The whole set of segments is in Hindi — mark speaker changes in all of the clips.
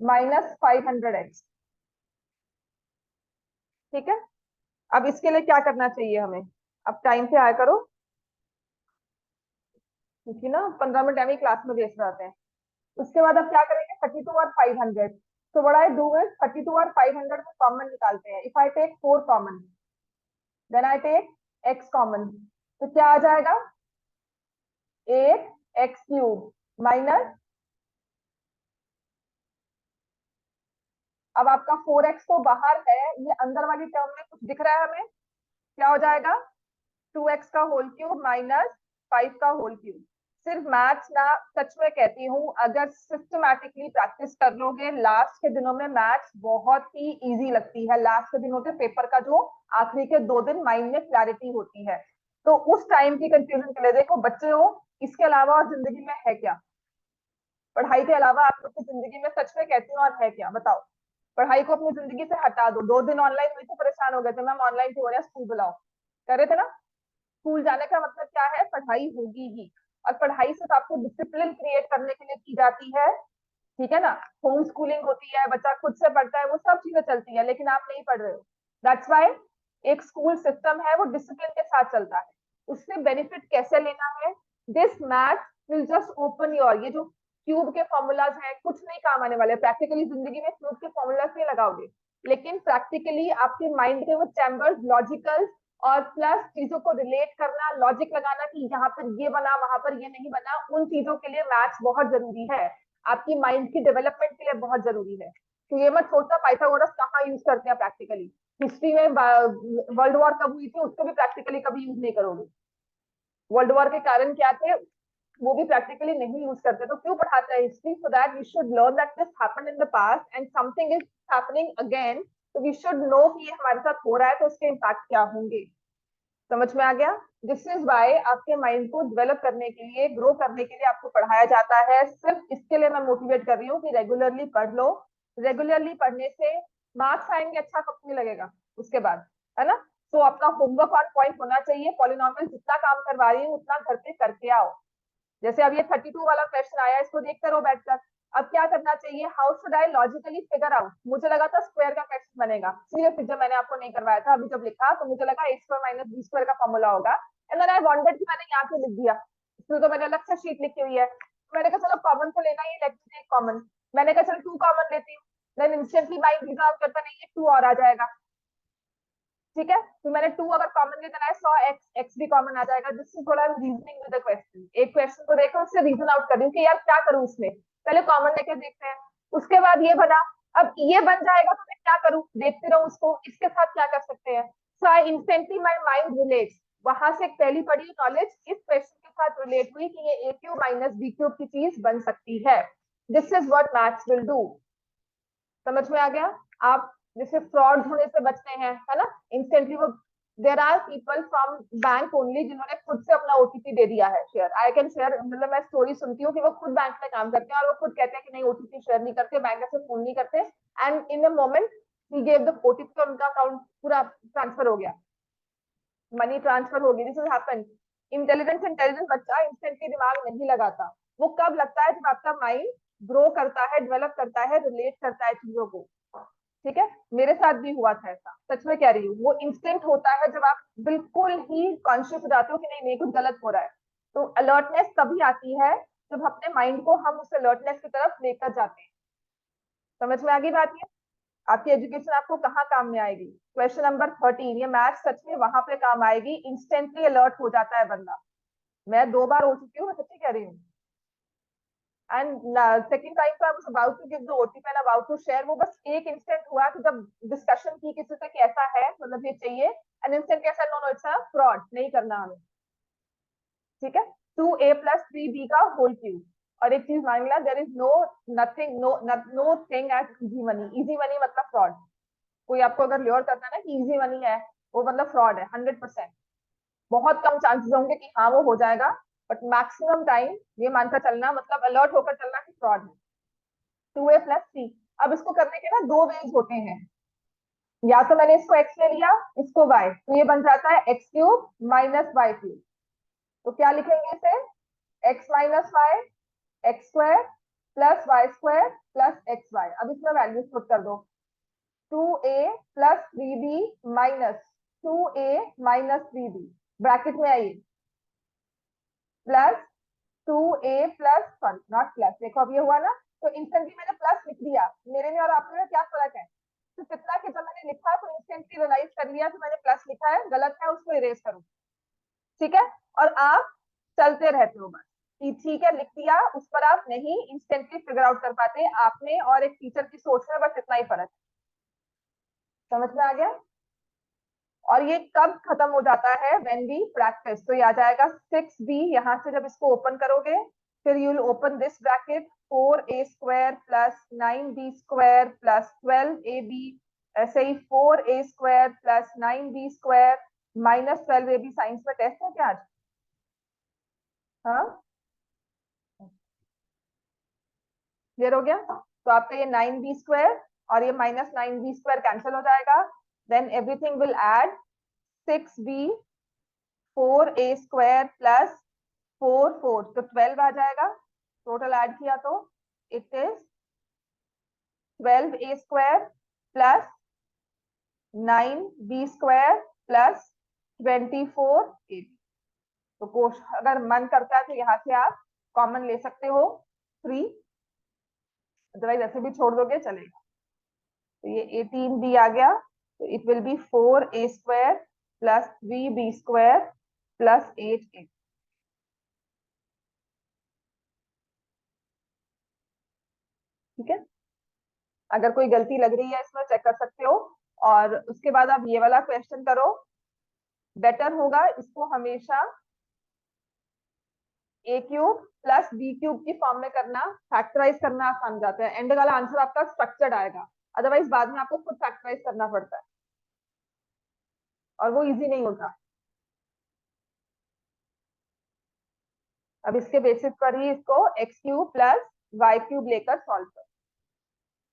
Speaker 1: Minus 500x। ठीक है, अब इसके लिए क्या करना चाहिए हमें? अब टाइम से आया करो, क्योंकि ना 15 मिनट एवं क्लास में वेस्ट रहते हैं। उसके बाद अब क्या करेंगे, 32 और 500। तो बड़ा है, डू इज 32 और 500 में कॉमन निकालते हैं। If I take 4 common, then I take x common, तो क्या आ जाएगा, 8x³ माइनस, अब आपका 4x तो बाहर है, ये अंदर वाली टर्म में कुछ दिख रहा है हमें, क्या हो जाएगा, 2x का होल क्यूब माइनस 5 का होल क्यूब। सिर्फ मैथ्स ना, सच में कहती हूँ, अगर सिस्टमैटिकली प्रैक्टिस कर लोगे, लास्ट के दिनों में मैथ्स बहुत ही इजी लगती है। लास्ट के दिनों के पेपर का जो आखिरी के 2 दिन माइंड में क्लैरिटी होती है, तो उस टाइम की कंफ्यूजन के लिए देखो बच्चे हो, इसके अलावा और जिंदगी में है क्या? पढ़ाई के अलावा आप लोग की जिंदगी में, सच में कहती हूँ, और है क्या बताओ? पढ़ाई को अपनी जिंदगी से हटा दो। 2 दिन ऑनलाइन हुई तो परेशान हो गए थे, मैम ऑनलाइन क्यों हो रहा है, स्कूल बुलाओ, कर रहे थे ना। स्कूल जाने का मतलब क्या है, पढ़ाई होगी ही। और पढ़ाई सिर्फ आपको डिसिप्लिन क्रिएट करने के लिए की जाती है, ठीक है ना। होम स्कूलिंग होती है, बच्चा खुद से पढ़ता है, वो सब चीजें चलती है, लेकिन आप नहीं पढ़ रहे हो। दैट्स वाई एक स्कूल सिस्टम है, वो डिसिप्लिन के साथ चलता है। उससे बेनिफिट कैसे लेना है, this math will just open your, ये जो क्यूब के फॉर्मूलाज हैं कुछ नहीं काम आने वाले प्रैक्टिकली जिंदगी में, क्यूब के फॉर्मूलाज नहीं लगाओगे, लेकिन प्रैक्टिकली आपके माइंड के वो चैम्बर्स, लॉजिकल और प्लस चीजों को रिलेट करना, लॉजिक लगाना कि यहाँ पर ये बना वहां पर ये नहीं बना, उन चीजों के लिए मैथ्स बहुत जरूरी है। आपकी माइंड की डेवलपमेंट के लिए बहुत जरूरी है। तो ये मत सोचना पाइथागोरस कहाँ यूज करते हैं प्रैक्टिकली, हिस्ट्री में वर्ल्ड वॉर कब हुई थी उसको भी प्रैक्टिकली कभी यूज नहीं करोगे। वर्ल्ड वॉर के कारण क्या थे वो भी प्रैक्टिकली नहीं यूज करते, तो क्यों पढ़ाते हैं history? So that we should learn that this happened in the past and something is happening again, तो वी शुड नो कि ये हमारे साथ हो रहा है, तो उसके इम्पैक्ट क्या होंगे। समझ में आ गया? दिस इज वाई आपके माइंड को डेवलप करने के लिए, ग्रो करने के लिए आपको पढ़ाया जाता है। सिर्फ इसके लिए मैं मोटिवेट कर रही हूँ कि रेगुलरली पढ़ लो। रेगुलरली पढ़ने से मार्क्स आएंगे, अच्छा कंपनी लगेगा उसके बाद, है ना। तो आपका होमवर्क ऑन पॉइंट होना चाहिए। पॉलिनॉमियल जितना काम करवा रही हूँ उतना घर पे करके आओ। जैसे अब ये 32 वाला क्वेश्चन आया, इसको देखते रहो बैठकर। अब क्या करना चाहिए, how should I logically figure out, मुझे लगा था स्क्वायर का क्वेश्चन बनेगा, सीरियसली जब मैंने आपको नहीं करवाया था, अभी जब लिखा तो मुझे लगा a² माइनस b² का फॉर्मूला होगा, एंड देन आई वांटेड कि मैंने यहाँ पे लिख दिया, इसमें तो मैंने अलग से शीट लिखी हुई है। मैंने कहा चलो कॉमन तो लेना ही, लेट मी टेक कॉमन। मैंने कहा चलो 2 कॉमन लेती हूँ, then instantly mind reason out करता, नहीं ये 2 और आ जाएगा, ठीक है। तो मैंने 2 अगर कॉमन लेते ना, 100x भी कॉमन आ जाएगा। जिससे थोड़ा रीजनिंग विद द क्वेश्चन, एक क्वेश्चन को देखो उससे रीजन आउट कर रही हूँ कि यार क्या करूँ उसमें, पहले कॉमन लेके देखते हैं। उसके बाद ये बना, अब ये बन जाएगा तो मैं क्या करूँ, देखते रहूँ उसको, इसके साथ क्या कर सकते हैं। So I instantly my mind relates, वहां से पहली पढ़ी नॉलेज इस क्वेश्चन के साथ रिलेट हुई कि ये a³ माइनस b³ की चीज बन सकती है। This is what maths will do. समझ में आ गया? आप जैसे फ्रॉड होने से बचते हैं, है ना, इंस्टेंटली वो, there are people from bank only जिन्होंने खुद से अपना ओटीपी दे दिया है शेयर, आई कैन शेयर, मतलब मैं स्टोरी सुनती हूँ कि वो खुद बैंक में काम करते हैं और वो खुद कहते हैं कि नहीं ओटीपी शेयर नहीं करते, बैंक से फोन नहीं करते, and in a moment he gave the OTP और उनका अकाउंट पूरा ट्रांसफर हो गया, मनी ट्रांसफर हो गई। This is happen. इंटेलिजेंस बच्चा इंस्टेंटली दिमाग नहीं लगाता, वो कब लगता है जब आपका माइंड ग्रो करता है, डेवलप करता है, रिलेट करता है चीजों को, ठीक है। मेरे साथ भी हुआ था ऐसा, सच में कह रही हूँ, वो इंस्टेंट होता है जब आप बिल्कुल ही कॉन्शियस हो जाते हो कि नहीं नहीं कुछ गलत हो रहा है। तो अलर्टनेस तभी आती है जब अपने माइंड को हम उस अलर्टनेस की तरफ लेकर जाते हैं। समझ में आ गई बात? ये आपकी एजुकेशन आपको कहाँ काम में आएगी? क्वेश्चन नंबर 13, ये मैथ सच में वहां पे काम आएगी, इंस्टेंटली अलर्ट हो जाता है बंदा। मैं 2 बार हो चुकी हूँ, मैं सच्ची कह रही हूँ। एंड सेकंड टाइम पे I was about to give the OTP and about to share, वो बस एक इंस्टेंट हुआ कि जब डिस्कशन की किसी से कि ऐसा है, मतलब ये चाहिए, एंड इंस्टेंट कैसा, no no it's a fraud, नहीं करना हमें, ठीक है। 2a+3b का होल क्यूब। और एक चीज मान लिया, there is no nothing, no thing as easy money. Easy money मतलब फ्रॉड। कोई आपको अगर ल्योर करता है ना कि इजी मनी है, वो मतलब फ्रॉड है 100%। बहुत कम चांसेस होंगे कि हाँ वो हो जाएगा, बट मैक्सिमम टाइम ये मानकर चलना, मतलब अलर्ट होकर चलना कि फ्रॉड है। 2a+3, अब इसको करने के ना 2 वेज होते हैं, या तो मैंने इसको x ले लिया, इसको y, तो ये बन जाता है x³ माइनस y³। तो क्या लिखेंगे इसे, x minus y, x² plus y square plus x y. अब इसमें वैल्यूज पुट कर दो। 2a plus 3b minus 2a minus 3b bracket में आइए, plus 2a plus one, not plus. देखो अब ये हुआ ना, तो इंस्टेंटली मैंने प्लस लिख दिया। मेरे में और आप में क्या फर्क है? तो कितना कि जब मैंने लिखा तो इंस्टेंटली रियलाइज कर लिया कि मैंने प्लस लिखा है, गलत है उसको इरेज करो। ठीक है, और आप चलते रहते हो बस कि ठीक है लिख दिया, उस पर आप नहीं इंस्टेंटली फिगर आउट कर पाते। आपने और एक टीचर की सोच में बस इतना ही फर्क है। समझ में आ गया? और ये कब खत्म हो जाता है? When we practice. तो ये आ जाएगा 6b, यहाँ से जब इसको ओपन करोगे फिर you will open this bracket, 4a square plus 9b square plus 12ab, ऐसे ही 4a square plus 9b square minus 12ab। Science में टेस्ट है क्या आज? हाँ, क्लियर हो गया? तो आपका ये 9b स्क्वायर और ये माइनस 9b स्क्वायर कैंसिल हो जाएगा, then everything will add 6b, 4a square plus 4 तो 12 आ जाएगा। टोटल ऐड किया तो it is 12a square plus 9b square plus 24ab। तो कोश अगर मन करता है तो यहाँ से आप कॉमन ले सकते हो 3, अदरवाइज ऐसे भी छोड़ दोगे चलेगा। तो ये 18b आ गया, तो it will be 4a square plus 3b square plus 8a। ठीक है, अगर कोई गलती लग रही है इसमें चेक कर सकते हो। और उसके बाद आप ये वाला क्वेश्चन करो। बेटर होगा इसको हमेशा ए क्यूब प्लस बी क्यूब की फॉर्म में करना, फैक्टराइज करना आसान जाता है। एंड वाला आंसर आपका स्ट्रक्चर्ड आएगा, अदरवाइज बाद में आपको खुद फैक्टराइज करना पड़ता है और वो इजी नहीं होता। अब इसके बेसिस पर ही इसको x cube plus y cube लेकर सॉल्व करो।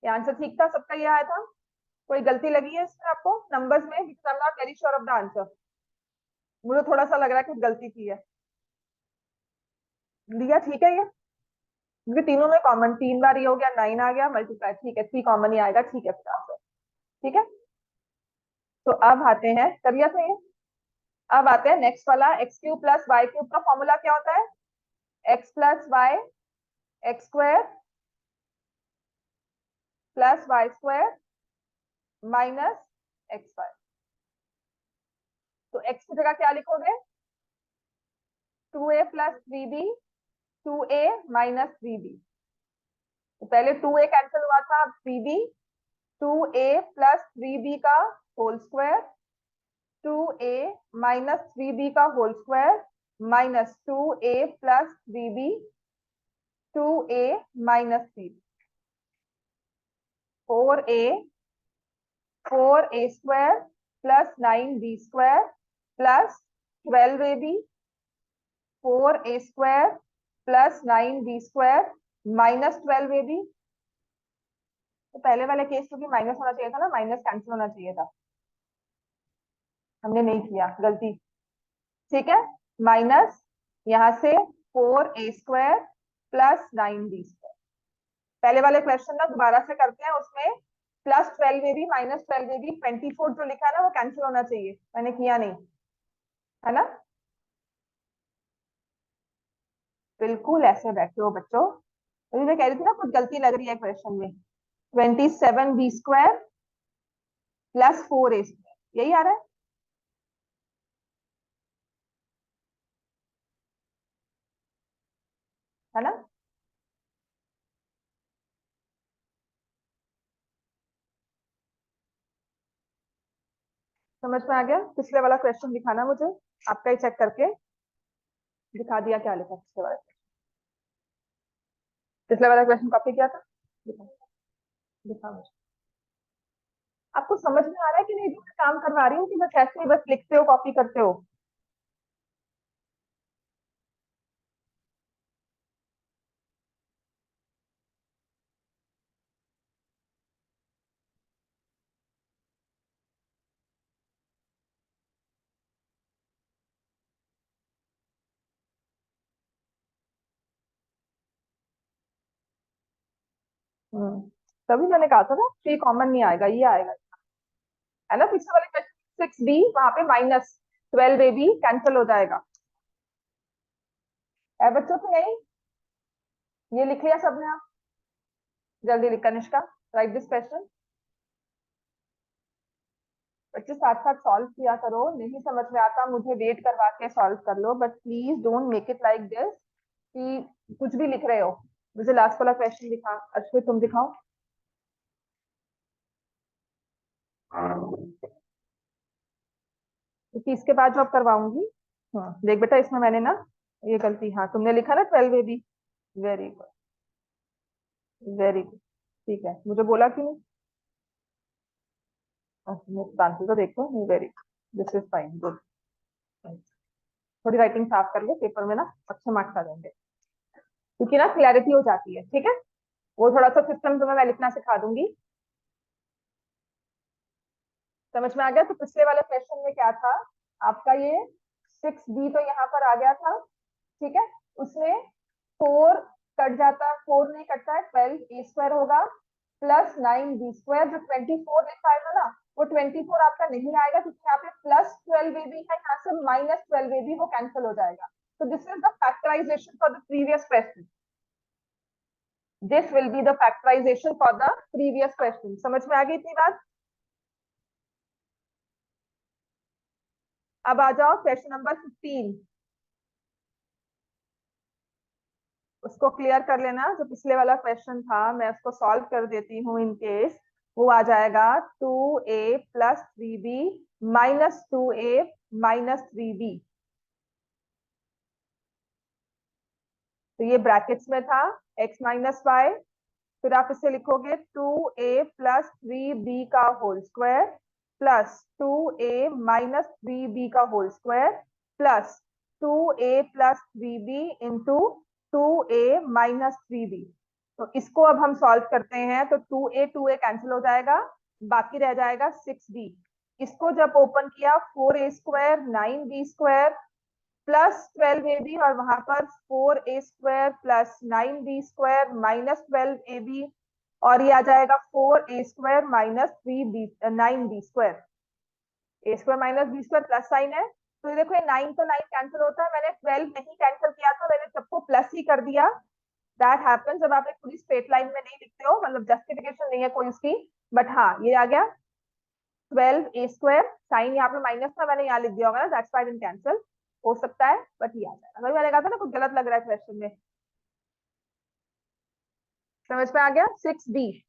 Speaker 1: ये आंसर ठीक था सबका? ये आया था? कोई गलती लगी है इसमें आपको नंबर्स में? Because I am not very sure of the answer. मुझे थोड़ा सा लग रहा है कुछ गलती की है। लिया ठीक है ये, क्योंकि तीनों में कॉमन 3 बार ये हो गया, 9 आ गया मल्टीप्लाई, ठीक है 3 कॉमन ही आएगा। ठीक है फिर आंसर। ठीक है, तो अब आते हैं, कर लिया था ये। अब आते हैं नेक्स्ट वाला, x cube plus y cube का फॉर्मूला क्या होता है? X plus y x square plus y square minus x y. तो एक्स की जगह क्या लिखोगे? 2a plus 3b, 2a minus 3b। तो पहले 2a कैंसिल हुआ था, अब 3b, 2a प्लस 3b का whole square, 2a minus 3b का whole square minus 2a plus 3b, 2a minus 3, 4a, 4a square plus 9b square plus 12ab, 4a square plus 9b square minus 12ab। तो पहले वाले केस में भी माइनस होना चाहिए था ना, माइनस कैंसिल होना चाहिए था, हमने नहीं किया, गलती। ठीक है, माइनस यहाँ से 4a square plus 9b square. पहले वाले क्वेश्चन ना दोबारा से करते हैं, उसमें प्लस 12ab माइनस 12ab 24 जो लिखा है ना वो कैंसिल होना चाहिए, मैंने किया नहीं, है ना? बिल्कुल ऐसे बैठे हो बच्चों। अभी मैं कह रही थी ना कुछ गलती लग रही है क्वेश्चन में। 27b square plus 4a square, यही आ रहा है? है ना? समझ में आ गया? पिछले वाला क्वेश्चन दिखाना मुझे, आपका ही चेक करके दिखा दिया क्या लिखा पिछले वाले। पिछले वाला क्वेश्चन कॉपी किया था, दिखा, दिखा मुझे। आपको समझ में आ रहा है कि नहीं जो मैं काम करवा रही हूँ, कि बस ऐसे ही बस लिखते हो कॉपी करते हो? तभी मैंने कहा था ना 3 कॉमन नहीं आएगा, ये आएगा, है ना। पिछले वाले क्वेश्चन 6b, वहां पे -12ab कैंसिल हो जाएगा। है बच्चों की नहीं? ये लिख लिया सबने? आप जल्दी लिख, कनिष्का राइट दिस क्वेश्चन। बच्चे साथ साथ सॉल्व किया करो, नहीं समझ में आता मुझे वेट करवा के सॉल्व कर लो, but please don't make it like this कि कुछ भी लिख रहे हो। मुझे लास्ट वाला क्वेश्चन दिखा, अश्वित तुम दिखाओ। क्योंकि इसके बाद जॉब करवाऊंगी। हाँ देख बेटा, इसमें मैंने ना ये गलती, हाँ तुमने लिखा ना 12 AB। Very good, very good. ठीक है, मुझे बोला कि नहीं? आंसर तो देखो, very good, this is fine, good. थोड़ी राइटिंग साफ कर ले पेपर में ना, अच्छे मार्क्स आ जाएंगे, क्योंकि ना क्लैरिटी हो जाती है। ठीक है, वो थोड़ा सा सिस्टम तुम्हें मैं लिखना सिखा दूंगी। समझ में आ गया? तो पिछले वाले क्वेश्चन में क्या था आपका, ये 6b तो यहाँ पर आ गया था। ठीक है, उसमें 4 कट जाता, 4 नहीं कटता है, 12a² होगा प्लस 9b²। जो 24 लिखा है ना, वो 24 आपका नहीं आएगा, क्योंकि यहाँ पे +12ab है, यहाँ से -12ab, वो कैंसिल हो जाएगा। तो this is the factorization for the previous question. This will be the factorization for the previous question. समझ में आ गई इतनी बात? अब आ जाओ क्वेश्चन नंबर 15। उसको क्लियर कर लेना, जो पिछले वाला क्वेश्चन था मैं उसको सॉल्व कर देती हूँ इन केस। वो आ जाएगा 2a + 3b - 2a - 3b। तो ये ब्रैकेट्स में था, x - y। फिर आप इसे लिखोगे 2a + 3b का whole square plus 2a - 3b का whole square plus 2a + 3b into 2a - 3b। तो इसको अब हम सॉल्व करते हैं, तो 2a कैंसिल हो जाएगा, बाकी रह जाएगा 6b। इसको जब ओपन किया, 4a² 9b² प्लस 12ab, और वहां पर 4a² plus 9b² minus 12ab, और ये आ जाएगा 4a² minus 9b²। a² minus b² plus sign है, तो ये देखो, ये 9 तो 9 कैंसिल होता है, मैंने 12 नहीं कैंसिल किया था, मैंने सबको प्लस ही कर दिया। दैट हैपन जब आप एक पूरी स्ट्रेट लाइन में नहीं लिखते हो, मतलब जस्टिफिकेशन नहीं है कोई उसकी। बट हाँ, ये आ गया 12a², साइन यहाँ पे माइनस था, मैंने यहाँ लिख दिया होगा ना, दैट्स व्हाई डिडंट कैंसिल। हो सकता है, बट ये आ जाएगा। वही मैंने कहा था ना, कुछ गलत लग रहा है क्वेश्चन में। समझ में आ गया? 6b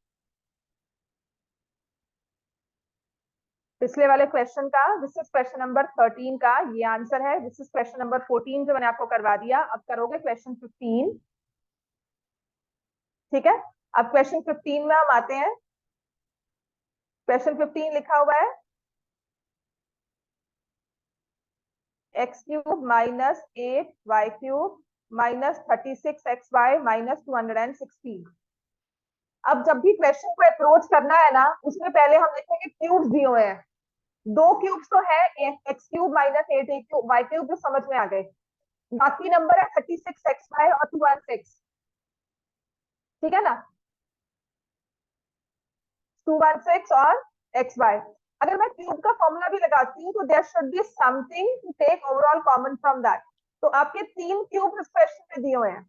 Speaker 1: पिछले वाले क्वेश्चन का, दिस इज क्वेश्चन नंबर 13 का ये आंसर है। दिस इज क्वेश्चन नंबर 14 जो मैंने आपको करवा दिया। अब करोगे क्वेश्चन 15। ठीक है, अब क्वेश्चन 15 में हम आते हैं। क्वेश्चन 15 लिखा हुआ है x³ - 8y³ - 36xy - 216। अब जब भी क्वेश्चन को अप्रोच करना है ना, उसमें पहले हम देखेंगे क्यूब्स दिए हुए हैं। 2 क्यूब्स तो है, x³ - 8y³ जो समझ में आ गए। बाकी नंबर है 36xy और 216। ठीक है ना, 216 और xy। अगर मैं क्यूब का फॉर्मूला भी लगाती हूँ, तो there should be something to take overall common from that. तो आपके 3 क्यूब इस क्वेश्चन में दिए हुए हैं।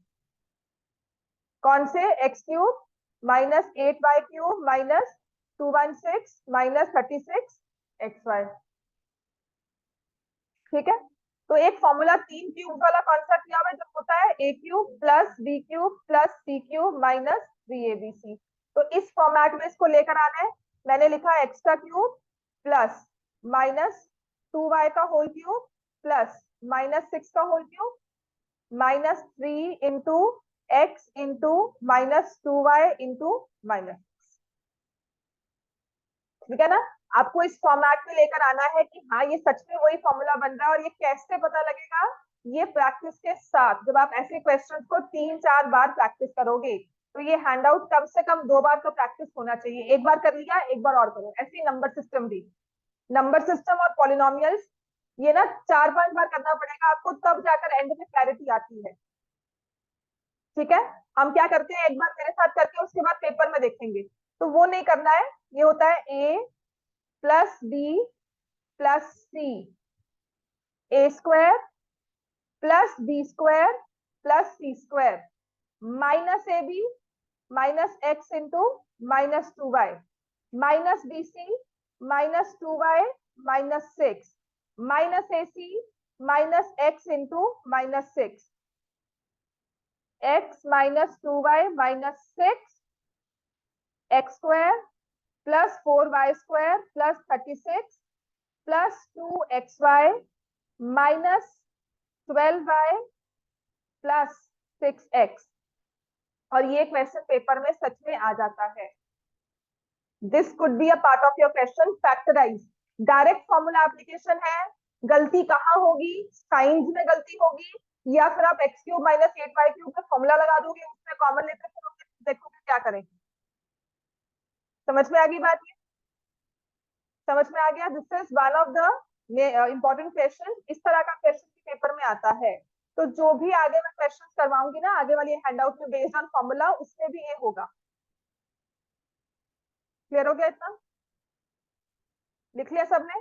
Speaker 1: कौन से? x³ - 8y³ - 216 - 36xy। ठीक है, तो एक फॉर्मूला 3 क्यूब वाला कौन सा किया हुआ है, जो होता है a³ + b³ + c³ - 3abc। तो इस फॉर्मेट में इसको लेकर आना है। मैंने लिखा x³ प्लस माइनस 2y का होल क्यूब प्लस -6 का whole cube -3 into x into -2y into minus. ठीक है ना, आपको इस फॉर्मेट में लेकर आना है कि हाँ ये सच में वही फॉर्मूला बन रहा है। और ये कैसे पता लगेगा? ये प्रैक्टिस के साथ, जब आप ऐसे क्वेश्चंस को 3-4 बार प्रैक्टिस करोगे, तो ये हैंडआउट कम से कम 2 बार तो प्रैक्टिस होना चाहिए। एक बार कर लिया, एक बार और करो। ऐसे ही नंबर सिस्टम भी, नंबर सिस्टम और पॉलिनोमियल्स, ये ना 4-5 बार करना पड़ेगा आपको, तब जाकर एंड में क्लैरिटी आती है। ठीक है, हम क्या करते हैं, एक बार मेरे साथ करके उसके बाद पेपर में देखेंगे, तो वो नहीं करना है। ये होता है a plus b plus c, a square plus b square plus c square minus a b minus x into -2y minus b c -2y -6 minus a c minus x into -6 x -2y -6 x square plus 4y square plus 36 plus 2xy -12y plus 6x। और ये क्वेश्चन पेपर में सच में आ जाता है। This could be a part of your question. Factorize direct formula application है। गलती कहाँ होगी? साइंस में गलती होगी, या फिर आप x³ - 8y³ का फॉर्मूला लगा दोगे, उसमें कॉमन लेकर देखोगे क्या करें। समझ में आ गई बात? ये समझ में आ गया? This is one of the important question. इस तरह का क्वेश्चन पेपर में आता है। तो जो भी आगे मैं क्वेश्चन करवाऊंगी ना आगे वाली हैंडआउट में बेस्ड ऑन फॉर्मूला, उसमें भी ये होगा। क्लियर हो गया इतना? लिख लिया सबने?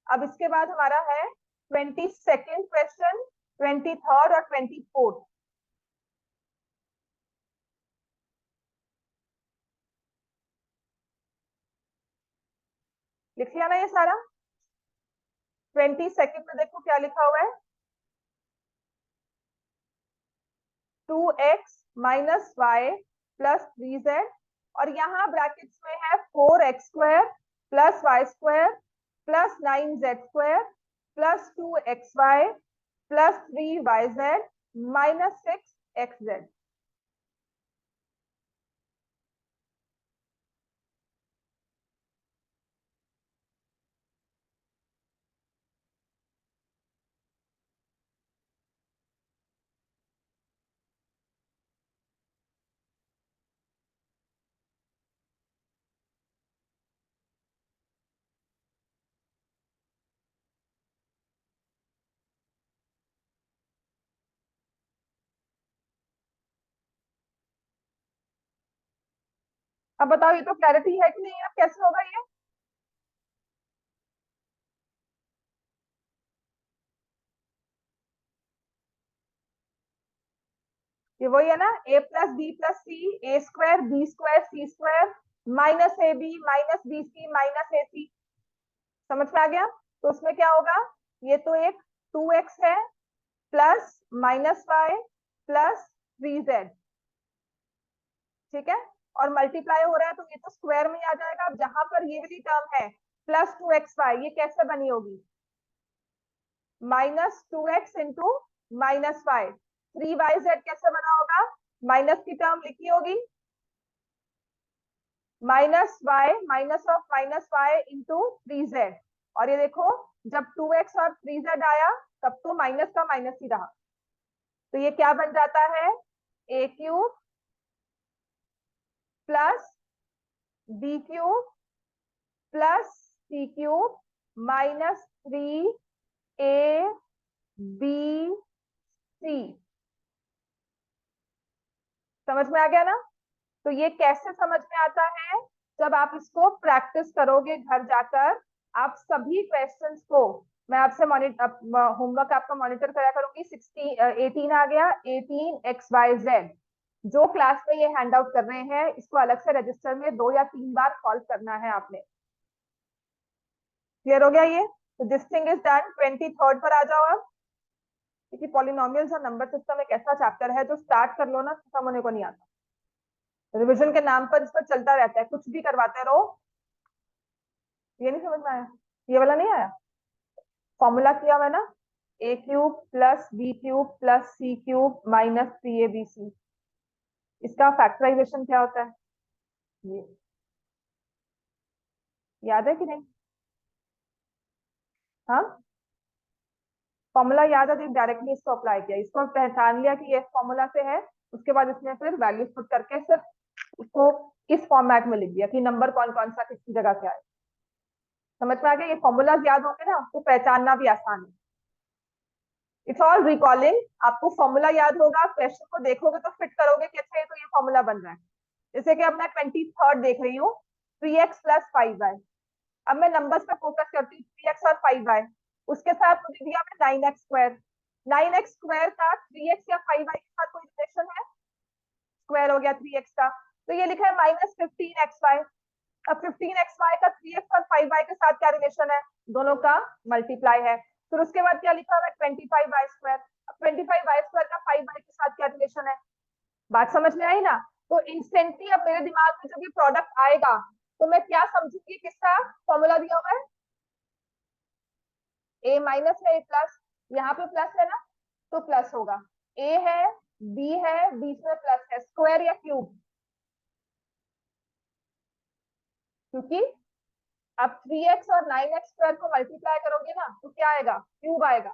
Speaker 1: अब इसके बाद हमारा है 22nd क्वेश्चन, 23rd और 24th। लिख लिया ना ये सारा? 22nd में देखो क्या लिखा हुआ है, 2x - y प्लस 3z, और यहाँ ब्रैकेट्स में है 4x² plus y² plus 9z² plus 2xy plus 3yz minus 6xz। अब बताओ ये तो क्लैरिटी है कि नहीं? अब कैसे होगा ये? ये वही है ना, a plus b plus c, a square b square c square minus a b minus b c minus a c. समझ में आ गया? तो उसमें क्या होगा, ये तो एक 2x है प्लस -y प्लस 3z, ठीक है, और मल्टीप्लाई हो रहा है तो ये तो स्क्वायर में ही आ जाएगा। अब जहां पर ये वाली टर्म है +2xy, ये कैसे बनी होगी? -2x into -y। 3yz कैसे बना होगा? माइनस की टर्म लिखी होगी, -y -y इंटू 3z। और ये देखो जब 2x और 3z आया तब तो माइनस का माइनस ही रहा, तो ये क्या बन जाता है, a³ plus b³ plus c³ -3abc। समझ में आ गया ना? तो ये कैसे समझ में आता है? जब आप इसको प्रैक्टिस करोगे घर जाकर, आप सभी क्वेश्चंस को मैं आपसे होमवर्क आपका मॉनिटर करा करूंगी। 18 आ गया, 18xyz जो क्लास में ये हैंड आउट कर रहे हैं, इसको अलग से रजिस्टर में 2 या 3 बार सॉल्व करना है आपने। क्लियर हो गया ये? तो this thing is done. 23rd पर आ जाओ अब, क्योंकि पॉलिनोमियल्स और नंबर सिस्टम एक ऐसा चैप्टर है जो स्टार्ट कर लो ना खत्म होने को नहीं आता। रिविजन के नाम पर इस पर चलता रहता है, कुछ भी करवाते रहो। ये नहीं समझ में आया? ये वाला नहीं आया? फॉर्मूला किया हुआ है ना, a³ plus b³ plus c³ -3abc। इसका फैक्टराइजेशन क्या होता है? ये याद है कि नहीं? हाँ, फॉर्मूला याद है तो डायरेक्टली इसको अप्लाई किया, इसको पहचान लिया कि ये फॉर्मूला से है, उसके बाद इसने फिर वैल्यूज पुट करके सिर्फ उसको इस फॉर्मेट में लिख दिया कि नंबर कौन कौन सा किसकी जगह क्या है। समझ में आ गया? ये फॉर्मूलाज याद होंगे ना तो पहचानना भी आसान है। It's all recalling. आपको फॉर्मूला याद होगा, क्वेश्चन को देखोगे तो फिट करोगे कि अच्छा ये तो ये फॉर्मूला बन रहा है। जैसे कि अब मैं 23rd देख रही हूँ, 3x प्लस 5y। अब मैं नंबर्स पे फोकस करती हूँ, 3x और 5y। उसके साथ मुझे दिया मैं 9x स्क्वायर। 9x स्क्वायर का 3x या 5y के साथ कोई रिलेशन है? स्क्वायर हो गया 3x का, तो ये लिखा है -15xy। अब 15xy का 3x और 5y के साथ क्या रिलेशन है? दोनों का मल्टीप्लाई है। फिर उसके बाद क्या लिखा हुआ है? 25y square. अब 25y स्क्वायर का 5y के साथ क्या रिलेशन है? बात समझ में आई ना? तो इंस्टेंटली अब मेरे दिमाग में जब ये प्रोडक्ट आएगा तो मैं क्या समझूंगी? किसका फॉर्मूला दिया हुआ है? ए माइनस है, ए प्लस, यहाँ पे प्लस है ना, तो प्लस होगा। ए है, बी है, बीच में प्लस है, स्क्वायर या क्यूब? क्योंकि अब 3x और 9x स्क्वायर को मल्टीप्लाई करोगे ना तो क्या आएगा? क्यूब आएगा।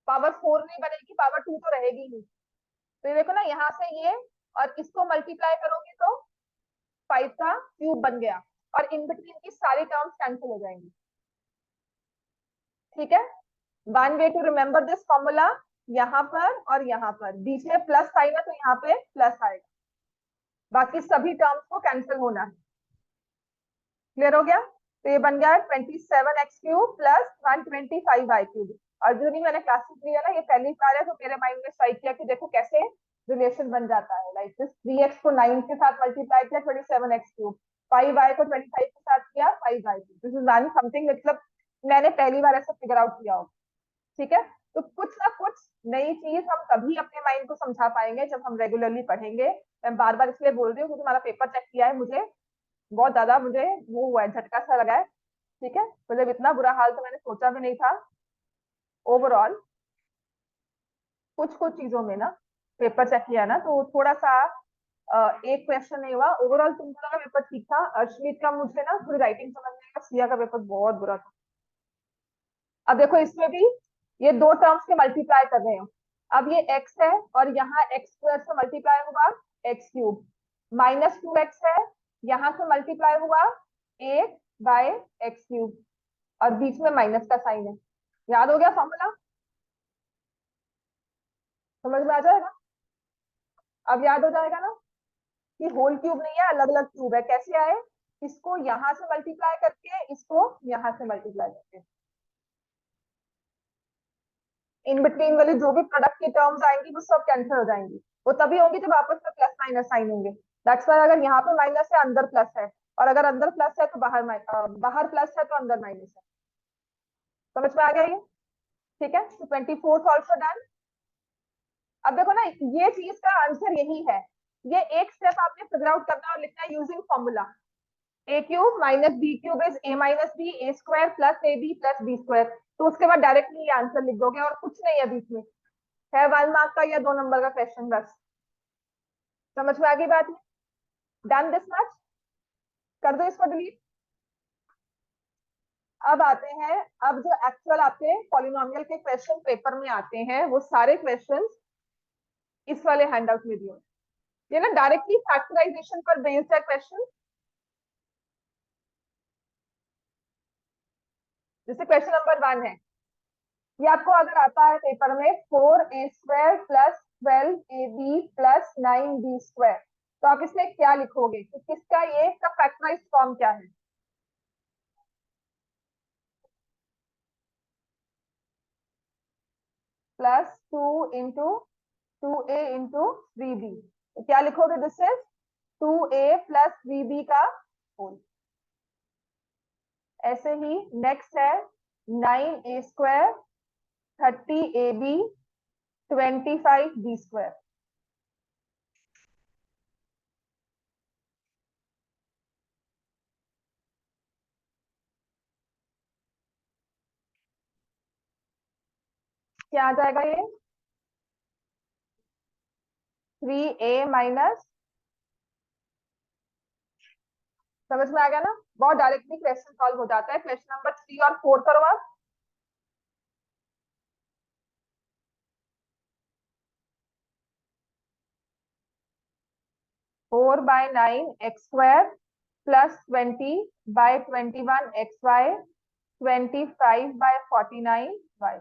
Speaker 1: पावर 4 नहीं बनेगी, पावर 2 तो रहेगी ही। तो ये देखो ना, यहाँ से ये और इसको मल्टीप्लाई करोगे तो 5 का क्यूब बन गया, और इन बिटवीन की सारी टर्म्स कैंसिल हो जाएंगी। ठीक है, one way to remember this formula, यहाँ पर और यहाँ पर बीच में प्लस साइन है तो यहाँ पे प्लस आएगा, बाकी सभी टर्म्स को कैंसिल होना है। क्लियर हो गया? तो ये बन गया 27x³ प्लस 125y³। और जो नहीं मैंने क्लासेस लिया ना, ये पहली बार है तो मेरे माइंड में स्ट्राइक किया कि देखो कैसे रिलेशन बन जाता है। लाइक दिस 3x को 9 के साथ मल्टीप्लाई किया 27x³, 5y को 25 के साथ किया 5y³। This is one something, मतलब मैंने पहली बार ऐसा फिगर आउट किया होगा। ठीक है, तो कुछ ना कुछ नई चीज हम तभी अपने माइंड को समझा पाएंगे जब हम रेगुलरली पढ़ेंगे। मैं बार बार इसलिए बोल रही हूँ क्योंकि तुम्हारा पेपर चेक किया है, मुझे बहुत ज्यादा मुझे वो हुआ है, झटका सा लगा है। ठीक है, मतलब इतना बुरा हाल तो मैंने सोचा भी नहीं था। ओवरऑल कुछ कुछ चीजों में ना पेपर चेक किया ना तो थोड़ा सा एक क्वेश्चन नहीं हुआ। ओवरऑल तुम लोगों का पेपर ठीक था। अर्शमीत का मुझे ना थोड़ी राइटिंग समझ में आया, सिया का पेपर बहुत बुरा था। अब देखो इसमें भी ये दो टर्म्स के मल्टीप्लाई कर रहे हो। अब ये x है और यहाँ x स्क्वायर से मल्टीप्लाई हुआ x³ -2x है, यहाँ से मल्टीप्लाई हुआ 8/x³, और बीच में माइनस का साइन है। याद हो गया फॉर्मूला? समझ में आ जाएगा? अब याद हो जाएगा ना कि होल क्यूब नहीं है, अलग अलग क्यूब है। कैसे आए? इसको यहां से मल्टीप्लाई करके, इसको यहां से मल्टीप्लाई करके, इन बिटवीन वाली जो भी प्रोडक्ट की टर्म्स आएंगी वो सब कैंसिल हो जाएंगी। वो तभी होंगी जब आपस में प्लस माइनस साइन होंगे। दैट्स वाई अगर यहाँ पे माइनस है अंदर प्लस है, और अगर अंदर प्लस है तो बाहर प्लस है तो अंदर माइनस है। समझ में आ गया ये? ठीक है, तो 24th ऑल्सो डन। अब देखो ना, ये चीज का आंसर यही है। ये एक स्टेप आपने फिगर आउट करना है और लिखना है using formula. a³ - b³ is a - b a² plus ab plus b²। तो उसके बाद डायरेक्टली ये आंसर लिख दोगे और कुछ नहीं है बीच में। है 1 मार्क का या 2 नंबर का क्वेश्चन बस। समझ में आ गई बात? डन दिस मच, कर दो इसको डिलीट। अब आते हैं, अब जो एक्चुअल आपके पॉलिनोमियल के क्वेश्चन पेपर में आते हैं वो सारे क्वेश्चन इस वाले हैंडआउट में दिए। ये ना डायरेक्टली फैक्टराइजेशन पर बेस्ड है क्वेश्चन। जैसे क्वेश्चन नंबर 1 है, ये आपको अगर आता है पेपर में 4a² plus 12ab plus 9b², तो आप इसमें क्या लिखोगे कि किसका ये इसका फैक्टराइज फॉर्म क्या है? +2 × 2a × 3b, तो क्या लिखोगे? This is 2a plus 3b का होल। ऐसे ही नेक्स्ट है 9a² 30ab 25b²। क्या आ जाएगा ये? 3a माइनस, समझ में आ गया ना? बहुत डायरेक्टली क्वेश्चन सॉल्व हो जाता है। क्वेश्चन नंबर 3 और 4 करो आप। 4/9 x² प्लस 20/21 xy 25/49 y²।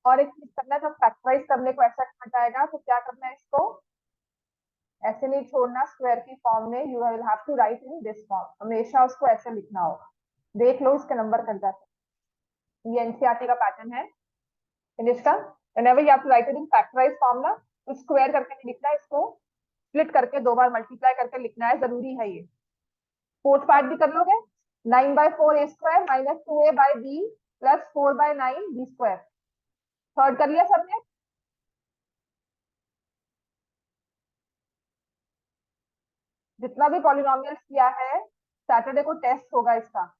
Speaker 1: और एक चीज करना है, जब फैक्टराइज करने को ऐसा कहा जाएगा तो क्या करना है इसको, ऐसे नहीं छोड़ना स्क्वायर की फॉर्म में, you will have to write in this form, हमेशा उसको ऐसे लिखना होगा। देख लो इसके नंबर कट जाते हैं, ये एनसीईआरटी का पैटर्न है फिनिश का। whenever you have to write it in factorized form ना, तो स्क्वायर करके नहीं लिखना है इसको, स्प्लिट करके दो बार मल्टीप्लाई करके लिखना है, जरूरी है ये। फोर्थ पार्ट भी कर लोगे, 9/4 a² minus 2a/b plus 4/9 b²। Third कर लिया सबने? जितना भी पॉलिनोमियल्स किया है, सैटरडे को टेस्ट होगा इसका।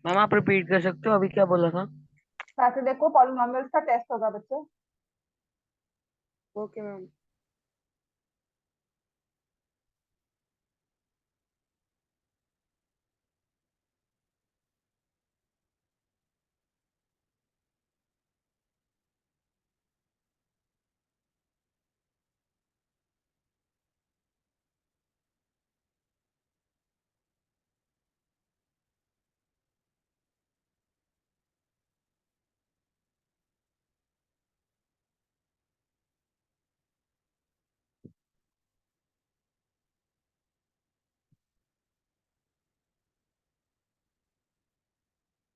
Speaker 2: मैम आप रिपीट कर सकते हो, अभी क्या बोला था?
Speaker 1: सैटरडे को पॉलिनोमियल्स का टेस्ट होगा बच्चे।
Speaker 2: Okay ma'am.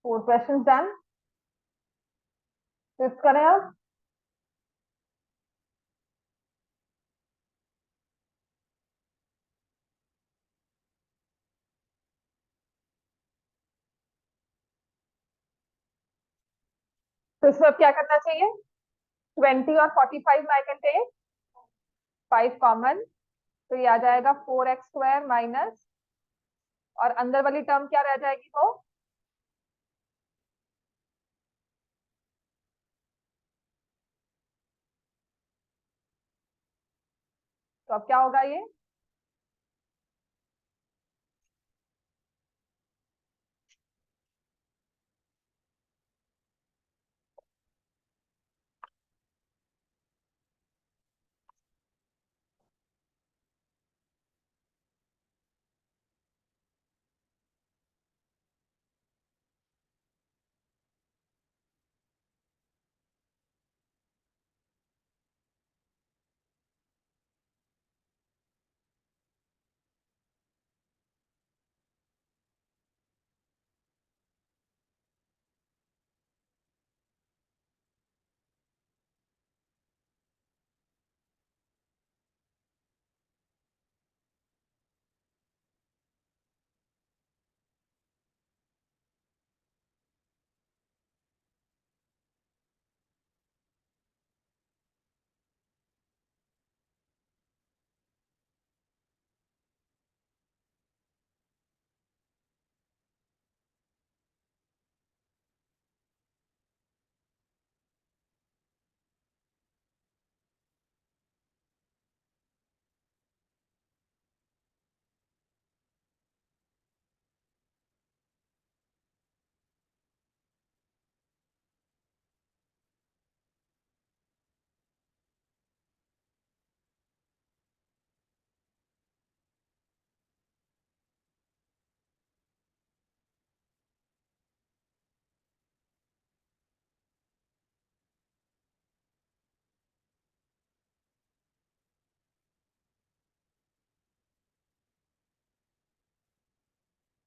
Speaker 1: Four question done, fifth करें आप। तो इसमें अब क्या करना चाहिए, 20 और 45 आई कैन टेक, 5 कॉमन, तो ये आ जाएगा 4x² माइनस, और अंदर वाली टर्म क्या रह जाएगी वो, तो अब क्या होगा ये,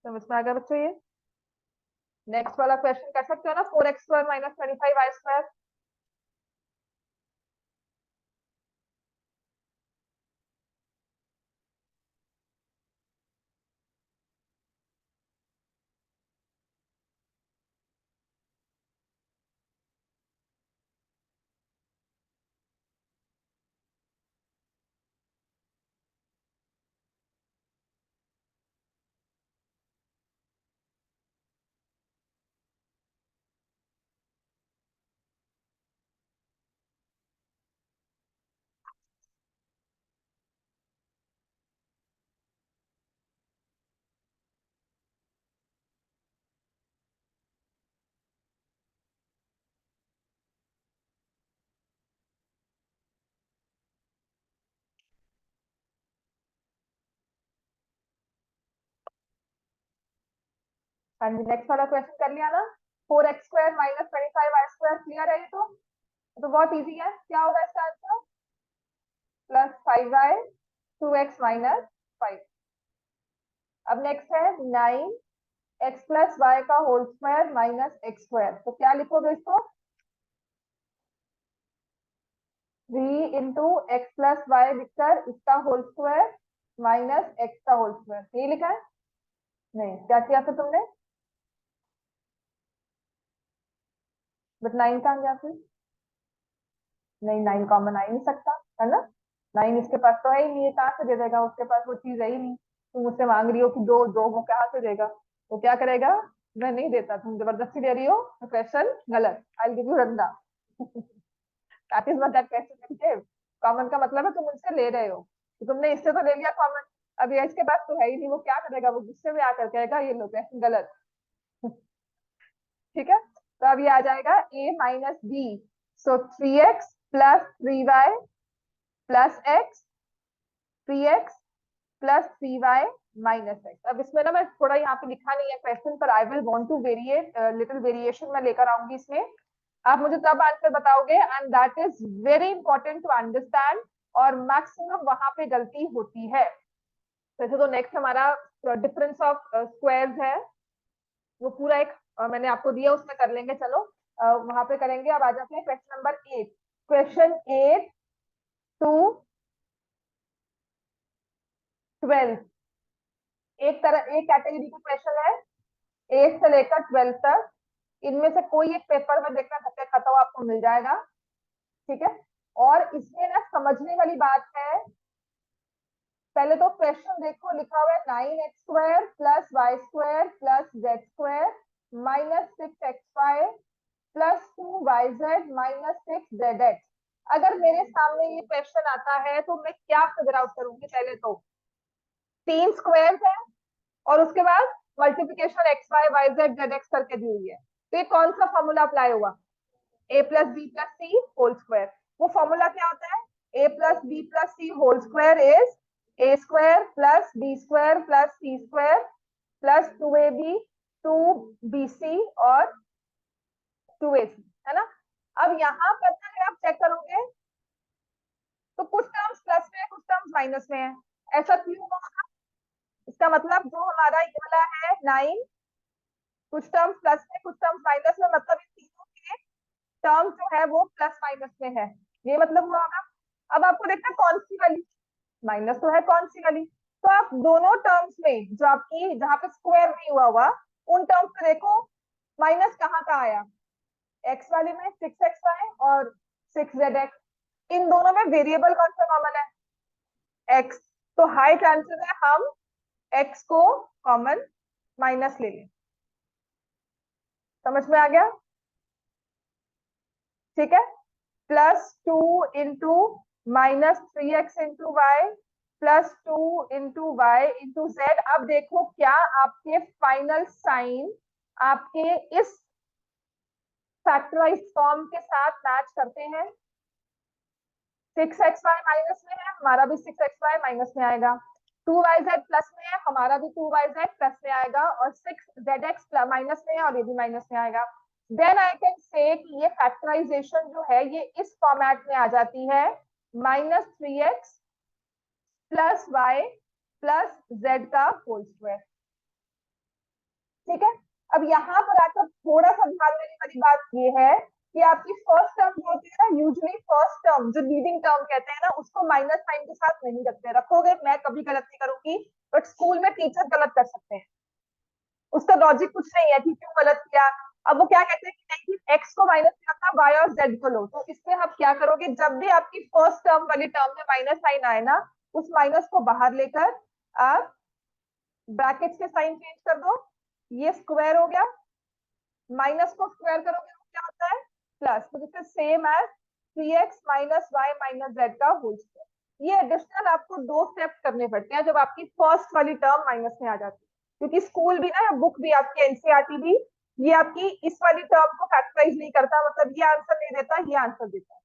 Speaker 1: समझ में आ गया बच्चों ये। नेक्स्ट वाला क्वेश्चन कर सकते हो ना, 4x² माइनस 25y²। हाँ जी, नेक्स्ट वाला क्वेश्चन कर लिया ना। 4x² माइनस 25y² क्लियर है ये तो बहुत इजी है। क्या होगा इसका आंसर? +5y 2x minus 5। अब नेक्स्ट है 9x प्लस वाई का होल स्क्वायर माइनस x²। तो क्या लिखोगे इसको? 3 इंटू एक्स प्लस वाई लिखकर इसका होल स्क्वायर माइनस एक्स का होल स्क्वायर, ये लिखा है? नहीं, क्या किया था तुमने? बट 9 कहाँ गया फिर? नहीं, 9 कॉमन आ ही नहीं सकता है ना। 9 इसके पास तो है ही नहीं, ये कहाँ से दे देगा? उसके पास वो चीज है ही नहीं। तुम मुझसे मांग रही हो कि दो दो, वो कहाँ से देगा? वो क्या करेगा? मैं नहीं देता, तुम जबरदस्ती दे रही हो तो क्वेश्चन गलत। आई गिव यू रंदा। That is what that question give. Common का मतलब है तुम मुझसे ले रहे हो, तो तुमने इससे तो ले लिया कॉमन। अब ये इसके पास तो है ही नहीं, वो क्या करेगा? वो गुस्से में आकर कहेगा ये लो क्वेश्चन गलत। ठीक है, तो अब ये आ जाएगा a minus b. So 3x plus 3y plus x, 3x plus 3y minus x. अब इसमें ना मैं थोड़ा यहाँ पे लिखा नहीं है क्वेश्चन, पर I will want to variate, little variation मैं लेकर आऊंगी इसमें। आप मुझे तब आंसर बताओगे, and that is very important to understand. और मैक्सिमम वहां पे गलती होती है। वैसे तो नेक्स्ट हमारा डिफरेंस ऑफ स्क्वायर्स है, वो पूरा एक मैंने आपको दिया, उसमें कर लेंगे। चलो वहां पे करेंगे। अब आ जाते हैं क्वेश्चन नंबर 8। क्वेश्चन 8 टू 12, एक कैटेगरी का क्वेश्चन है 8 से लेकर 12 तक। इनमें से कोई एक पेपर में देखना, धक्के खाता हुआ आपको मिल जाएगा। ठीक है, और इसमें ना समझने वाली बात है, पहले तो क्वेश्चन देखो, लिखा हुआ है 9x² plus y² plus z² minus 6xy plus 2yz minus 6zx। अगर मेरे सामने ये क्वेश्चन आता है तो मैं क्या फिगर आउट करूंगी? पहले तो 3 स्क्वायर है और उसके बाद multiplication x y y z z x करके दी हुई है। तो ये कौन सा फॉर्मूला अप्लाई होगा? A plus b plus c whole square. वो फॉर्मूला क्या होता है? A plus b plus c whole square is a² plus b² plus c² plus 2ab 2bc और 2ac, है ना। अब यहाँ पर अगर आप चेक करोगे तो कुछ टर्म्स प्लस में है, कुछ टर्म्स माइनस में है। ऐसा क्यों होगा? इसका मतलब जो हमारा ये वाला है 9, कुछ टर्म्स प्लस में कुछ टर्म्स माइनस में, मतलब इन तीनों के टर्म्स जो है वो प्लस माइनस में है। ये मतलब हुआ होगा। अब आपको देखना है कौन सी वाली माइनस तो है, कौन सी वाली। तो आप दोनों टर्म्स में जो आपकी जहां पे स्क्वायर नहीं हुआ हुआ, उन टर्म्स में देखो माइनस कहाँ का आया। एक्स वाले में 6xy और 6zx। इन दोनों में वेरिएबल कौन सा कॉमन है? एक्स। तो हाई चांसेस है हम एक्स को कॉमन माइनस ले लें। समझ में आ गया? ठीक है, +2 into -3x into y +2 into y into z। अब देखो क्या आपके फाइनल साइन आपके इस फैक्टराइज फॉर्म के साथ मैच करते हैं। 6xy माइनस में है, हमारा भी 6xy माइनस में आएगा। 2yz प्लस में है, हमारा भी 2yz प्लस में आएगा। और 6zx माइनस में है और ये भी माइनस में आएगा। देन आई कैन से कि ये फैक्टराइजेशन जो है ये इस फॉर्मेट में आ जाती है, -3x plus y plus z का होल स्क्वायर। ठीक है, अब यहाँ पर आकर थोड़ा सा ध्यान देने वाली बात ये है कि आपकी फर्स्ट टर्म जो होती है ना, यूजुअली फर्स्ट टर्म जो लीडिंग टर्म कहते हैं ना, उसको माइनस साइन के साथ नहीं रखते। रखोगे, मैं कभी गलत नहीं करूंगी, बट स्कूल में टीचर गलत कर सकते हैं। उसका लॉजिक कुछ नहीं है कि क्यों गलत किया। अब वो क्या कहते हैं कि नहीं, एक्स को माइनस में रखना, वाई और जेड को लो। तो इसमें आप क्या करोगे, जब भी आपकी फर्स्ट टर्म वाली टर्म में माइनस साइन आए ना, उस माइनस को बाहर लेकर आप ब्रैकेट्स के साइन चेंज कर दो। ये स्क्वायर हो गया, माइनस को स्क्वायर करोगे तो क्या होता है? प्लस। तो this is same as 3x minus y minus z का होल स्क्वायर। ये एडिशनल आपको 2 स्टेप्स करने पड़ते हैं जब आपकी फर्स्ट वाली टर्म माइनस में आ जाती है, क्योंकि स्कूल भी ना, बुक भी आपकी एनसीईआरटी भी, ये आपकी इस वाली टर्म को फैक्टराइज नहीं करता, मतलब ये आंसर नहीं देता, ये आंसर देता है।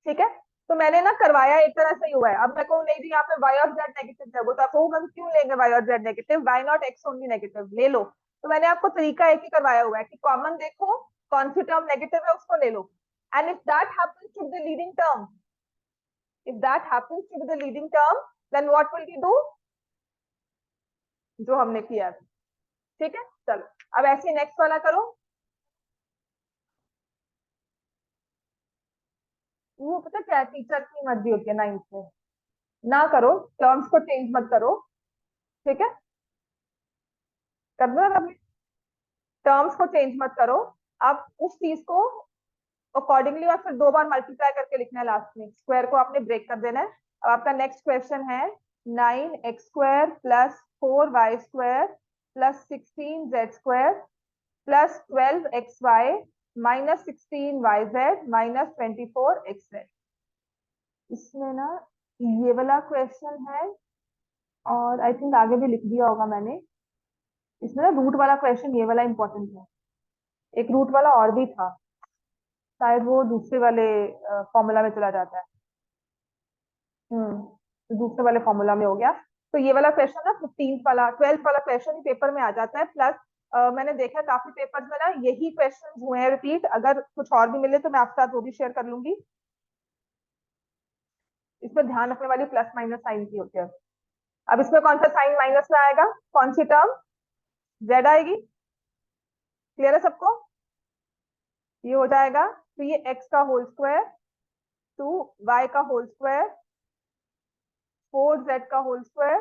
Speaker 1: ठीक है, तो मैंने ना करवाया एक तरह से ही हुआ है। अब मैं कहूँ नहीं जी यहाँ पे वाई और जेड नेगेटिव है, वो तो आपको हम क्यों लेंगे वाई और z negative, why not x only negative ले लो। तो मैंने आपको तरीका एक ही करवाया हुआ है कि कॉमन देखो, कौन सी टर्म नेगेटिव है उसको ले लो। And if that happens to be the leading term, if that happens to be the leading term, then what will we do? जो हमने किया। ठीक है, चलो अब ऐसे नेक्स्ट वाला करो। वो पता क्या है, टीचर की मर्जी होती है नाइन्थ में, ना करो, टर्म्स को चेंज मत करो। ठीक है, कर दो ना, टर्म्स को चेंज मत करो। आप उस चीज को अकॉर्डिंगली और फिर दो बार मल्टीप्लाई करके लिखना है, लास्ट में स्क्वायर को आपने ब्रेक कर देना है। अब आपका नेक्स्ट क्वेश्चन है 9x² plus 4y² plus 16z² plus 12xy minus 16yz minus 24xz। इसमें ना ये वाला क्वेश्चन है, और आई थिंक आगे भी लिख दिया होगा मैंने। इसमें ना रूट वाला क्वेश्चन, ये वाला इंपॉर्टेंट है। एक रूट वाला और भी था, शायद वो दूसरे वाले फॉर्मूला में चला जाता है। तो दूसरे वाले फॉर्मूला में हो गया। तो ये वाला क्वेश्चन ना 15th वाला 12th वाला क्वेश्चन पेपर में आ जाता है। प्लस मैंने देखा काफी पेपर्स में ना यही क्वेश्चन हुए हैं रिपीट। अगर कुछ और भी मिले तो मैं आपके साथ वो भी शेयर कर लूंगी। इसमें ध्यान रखने वाली प्लस माइनस साइन की होती है। अब इसमें कौन सा साइन माइनस में आएगा, कौन सी टर्म, जेड आएगी। क्लियर है सबको, ये हो जाएगा। तो ये एक्स का होल स्क्वायर, टू वाई का होल स्क्वायर, 4z का whole square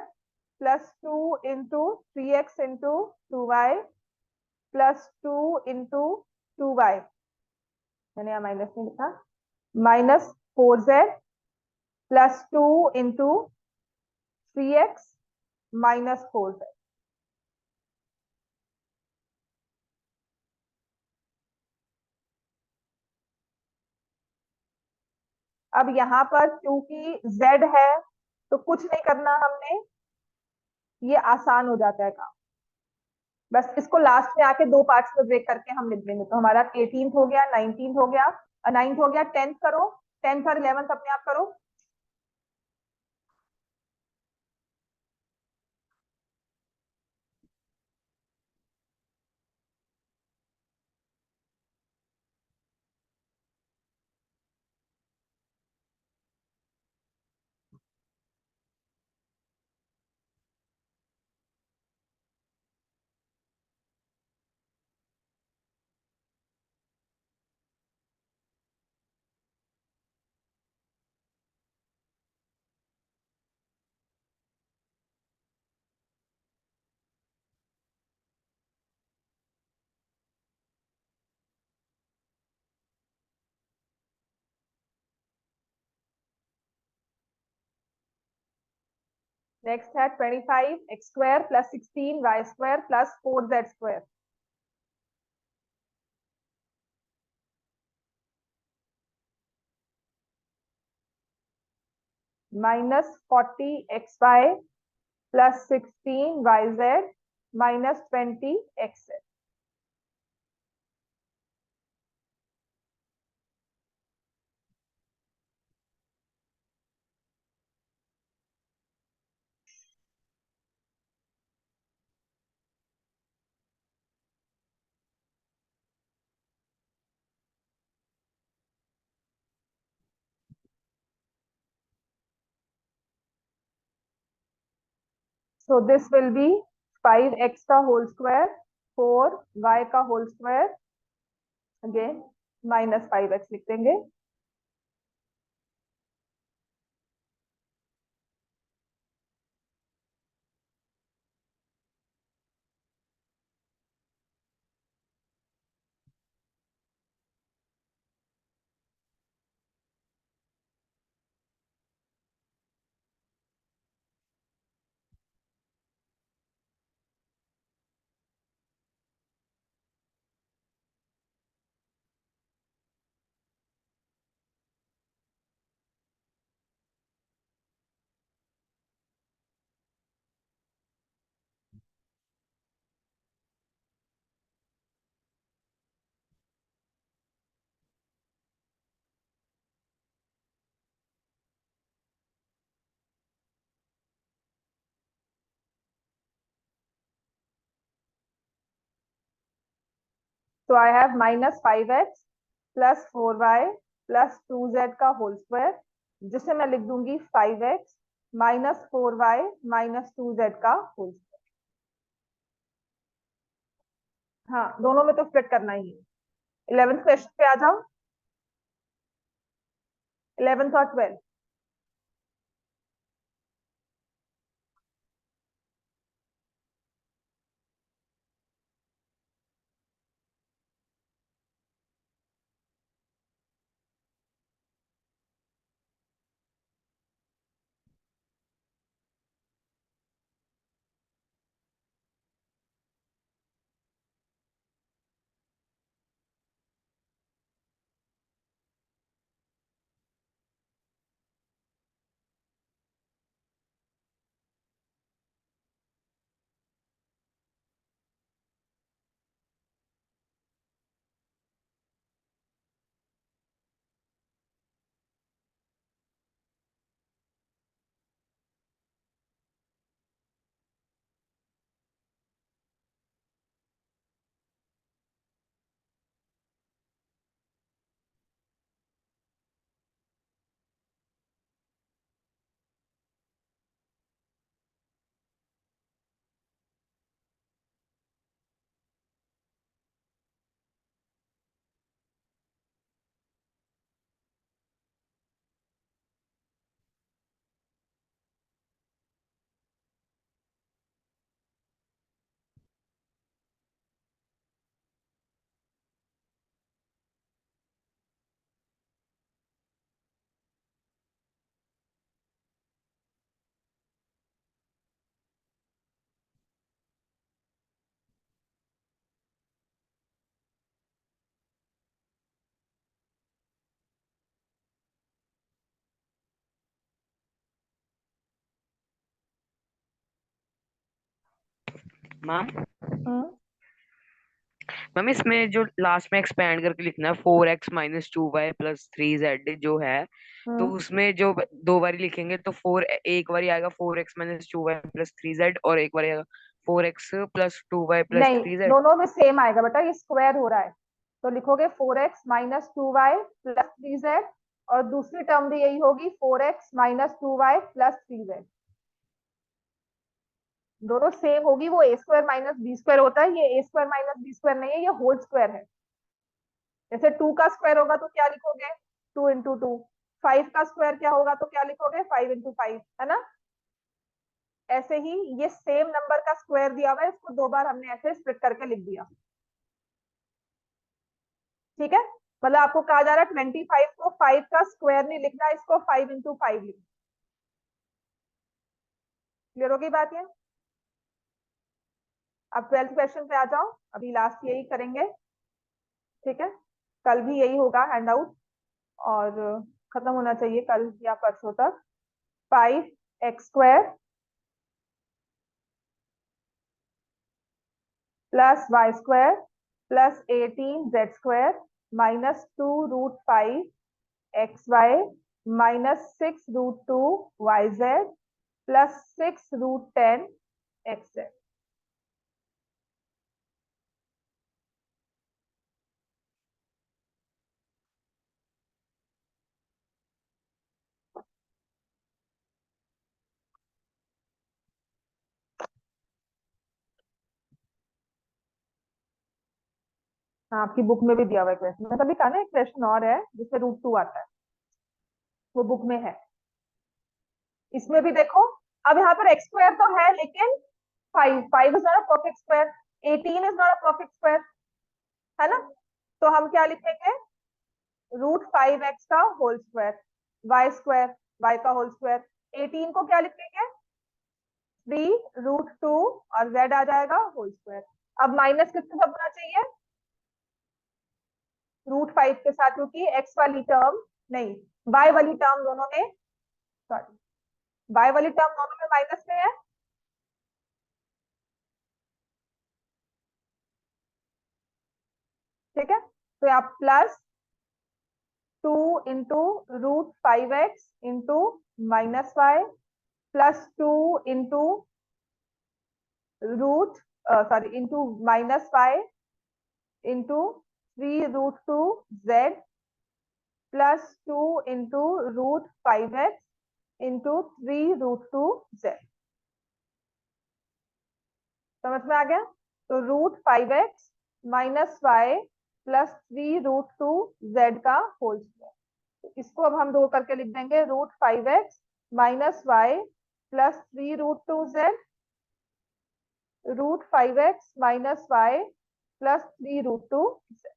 Speaker 1: plus 2 into 3x into 2y plus 2 into 2y, मैंने यहाँ माइनस नहीं लिखा, minus 4z plus 2 into 3x minus 4z। अब यहाँ पर क्योंकि z है तो कुछ नहीं करना हमने, ये आसान हो जाता है काम। बस इसको लास्ट में आके दो पार्ट्स में ब्रेक करके हम लिख देंगे। तो हमारा 18th हो गया, 19th हो गया, 9th हो गया, 10th करो, 10th और 11th अपने आप करो। नेक्स्ट है 25x² plus 16y² plus 4z²। Minus 40xy plus 16yz minus 20xz। So this will B 5x का होल स्क्वायर, 4y का whole square, again minus 5x लिख देंगे। So I have -5x plus 4y plus 2z का होल स्क्वायर, जिसे मैं लिख दूंगी 5x minus 4y minus 2z का होल स्क्वायर। हाँ, दोनों में तो स्प्लिट करना ही है। 11th क्वेश्चन पे आ जाओ। 11th और 12th।
Speaker 2: मैम
Speaker 1: हम्म
Speaker 2: मैम इसमें जो लास्ट में एक्सपेंड करके लिखना है 4x minus 2y plus 3z जो है, तो
Speaker 1: हम्म
Speaker 2: उसमें जो दो बारी लिखेंगे तो एक बारी आएगा 4x minus 2y plus 3z और एक बारी आएगा 4x प्लस 2y प्लस
Speaker 1: नहीं,
Speaker 2: 3z।
Speaker 1: दोनों में सेम आएगा बेटा, ये स्क्वायर हो रहा है तो लिखोगे 4x minus 2y plus 3z, और दूसरी टर्म भी यही होगी 4x minus 2y plus 3z। दोनों सेम होगी। वो ए स्क्वायर माइनस बी स्क्वायर होता है, ये ए स्क्वायर माइनस बी स्क्वायर नहीं है, ये होल स्क्वायर है। जैसे 2 का स्क्वायर होगा तो क्या लिखोगे, 2 × 2। 5 का स्क्वायर क्या होगा तो क्या लिखोगे, 5 × 5, है ना। ऐसे ही ये सेम नंबर का स्क्वायर दिया हुआ है, इसको दो बार हमने ऐसे स्प्लिट करके लिख दिया। ठीक है, मतलब आपको कहा जा रहा है 25 को 5 का स्क्वायर नहीं लिखना, इसको 5 × 5 लिखना। क्लियर होगी बात ये। अब 12th क्वेश्चन पे आ जाओ, अभी लास्ट यही करेंगे। ठीक है, कल भी यही होगा हैंड आउट, और खत्म होना चाहिए कल या परसों तक। 5x² plus y² plus 18z² minus 2√5xy minus 6√2yz plus 6√10xz। हाँ, आपकी बुक में भी दिया हुआ है क्वेश्चन। मैं तभी कहा ना, एक क्वेश्चन और है जिसमें √2 आता है, वो बुक में है। इसमें भी देखो, अब यहाँ पर x² तो है, लेकिन 5 is not a perfect square, 18 is not a perfect square, है ना। तो हम क्या लिखेंगे, √5x का होल स्क्वायर, y² y का होल स्क्वायर, 18 को क्या लिखेंगे 3√2, और z आ जाएगा होल स्क्वायर। अब माइनस किसके साथ होना चाहिए, √5 के साथ, क्योंकि x वाली टर्म नहीं, y वाली टर्म दोनों में, सॉरी, y वाली टर्म दोनों में माइनस में है। ठीक है, तो आप plus 2 × √5x into -y plus 2 × root, sorry, into -y into 3√2z plus 2 into √5x into 3√2z। समझ में आ गया? तो √5x minus y plus 3√2z का होल स्क्वायर। इसको अब हम दो करके लिख देंगे, √5x minus y plus 3√2z, √5x minus y plus 3√2z।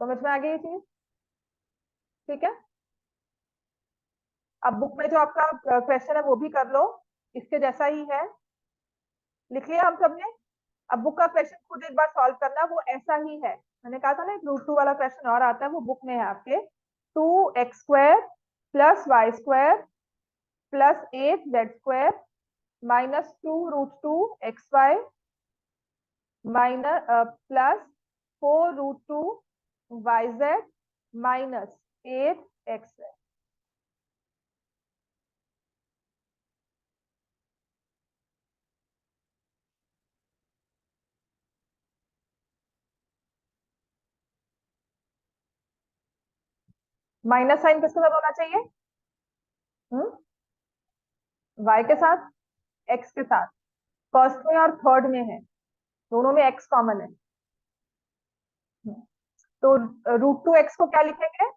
Speaker 1: समझ में आ गई ये चीज? ठीक है। अब बुक में जो आपका क्वेश्चन है वो भी कर लो, इसके जैसा ही है, लिख लिया हम सबने। अब बुक का क्वेश्चन खुद एक बार सॉल्व करना, वो ऐसा ही है। मैंने कहा था ना एक √2 वाला क्वेश्चन और आता है, वो बुक में है आपके। 2x² plus y² plus 8z² minus 2√2xy minus plus 4√2yz minus 8xy। Minus sign किसके साथ होना चाहिए? y के साथ, x के साथ। फर्स्ट में और थर्ड में है, दोनों में x कॉमन है। तो √2x को क्या लिखेंगे,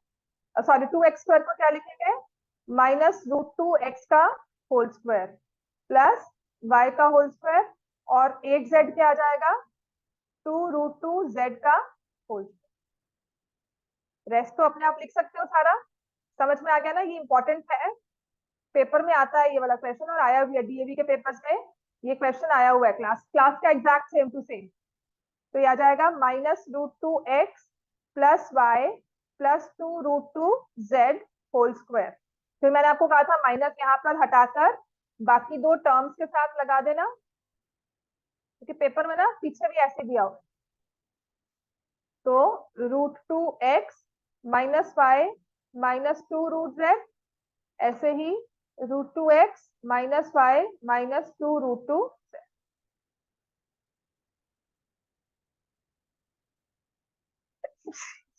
Speaker 1: सॉरी 2x² को क्या लिखेंगे? माइनस √2x का होल स्क्वायर प्लस y का होल स्क्वायर, और 8z क्या आ जाएगा? 2√2z का होल स्क्वायर। रेस्ट तो अपने आप लिख सकते हो सारा। समझ में आ गया ना? ये इंपॉर्टेंट है, पेपर में आता है ये वाला क्वेश्चन, और आया हुआ है डीएवी के पेपर्स में ये क्वेश्चन आया हुआ है, क्लास का एग्जैक्ट सेम टू सेम। तो ये आ जाएगा minus √2x plus y plus 2√2z whole square. फिर मैंने आपको कहा था माइनस यहाँ पर हटाकर बाकी दो टर्म्स के साथ लगा देना, क्योंकि पेपर में ना पीछे भी ऐसे दिया हुआ है। तो √2x minus y minus 2√z, ऐसे ही √2x minus y minus 2√2z।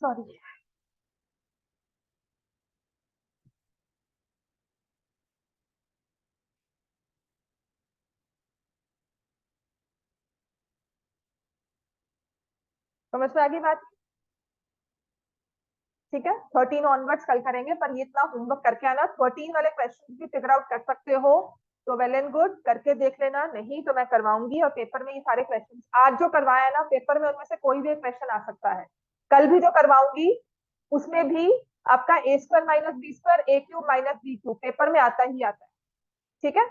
Speaker 1: Sorry. समझ में आ गई बात? ठीक है, 13 ऑनवर्ड्स कल करेंगे, पर ये इतना होमवर्क करके आना। 13 वाले क्वेश्चन भी फिगर आउट कर सकते हो तो वेल एंड गुड, करके देख लेना, नहीं तो मैं करवाऊंगी। और पेपर में ये सारे क्वेश्चन आज जो करवाया है ना, पेपर में उनमें से कोई भी एक क्वेश्चन आ सकता है। कल भी जो करवाऊंगी उसमें भी आपका a² - b² a³ - b2 paper में आता ही आता है। ठीक है।